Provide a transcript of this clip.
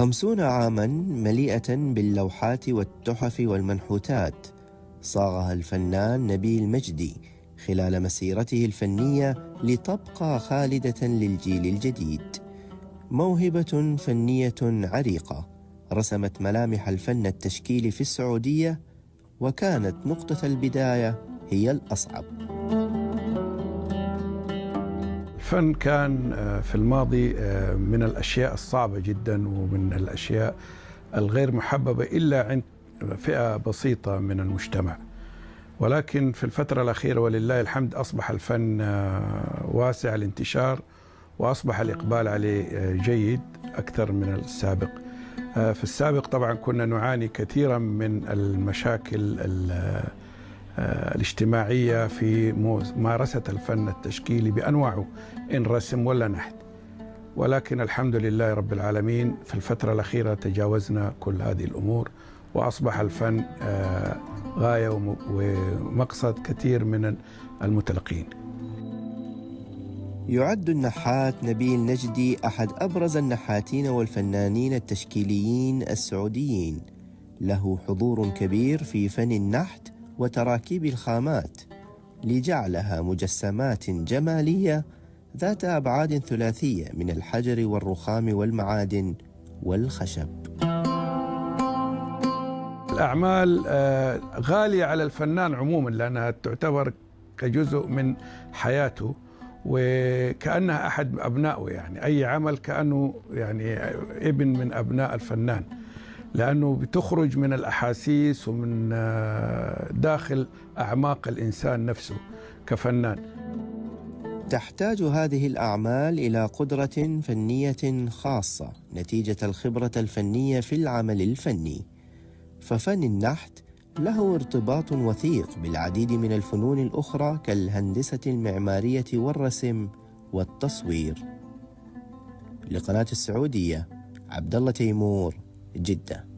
50 عاما مليئة باللوحات والتحف والمنحوتات صاغها الفنان نبيل مجدي خلال مسيرته الفنية لتبقى خالدة للجيل الجديد. موهبة فنية عريقة رسمت ملامح الفن التشكيلي في السعودية، وكانت نقطة البداية هي الأصعب. الفن كان في الماضي من الأشياء الصعبة جدا ومن الأشياء الغير محببة إلا عند فئة بسيطة من المجتمع، ولكن في الفترة الأخيرة ولله الحمد أصبح الفن واسع الانتشار، وأصبح الإقبال عليه جيد أكثر من السابق. في السابق طبعا كنا نعاني كثيرا من المشاكل الاجتماعية في ممارسة الفن التشكيلي بأنواعه، إن رسم ولا نحت، ولكن الحمد لله رب العالمين في الفترة الأخيرة تجاوزنا كل هذه الأمور، وأصبح الفن غاية ومقصد كثير من المتلقين. يعد النحات نبيل نجدي أحد أبرز النحاتين والفنانين التشكيليين السعوديين، له حضور كبير في فن النحت وتراكيب الخامات لجعلها مجسمات جمالية ذات أبعاد ثلاثية من الحجر والرخام والمعادن والخشب. الأعمال غالية على الفنان عموما لأنها تعتبر كجزء من حياته وكأنها أحد أبنائه، يعني أي عمل كأنه يعني ابن من أبناء الفنان، لأنه بتخرج من الأحاسيس ومن داخل أعماق الإنسان نفسه كفنان. تحتاج هذه الأعمال إلى قدرة فنية خاصة نتيجة الخبرة الفنية في العمل الفني، ففن النحت له ارتباط وثيق بالعديد من الفنون الأخرى كالهندسة المعمارية والرسم والتصوير. لقناة السعودية، عبد الله تيمور، جدة.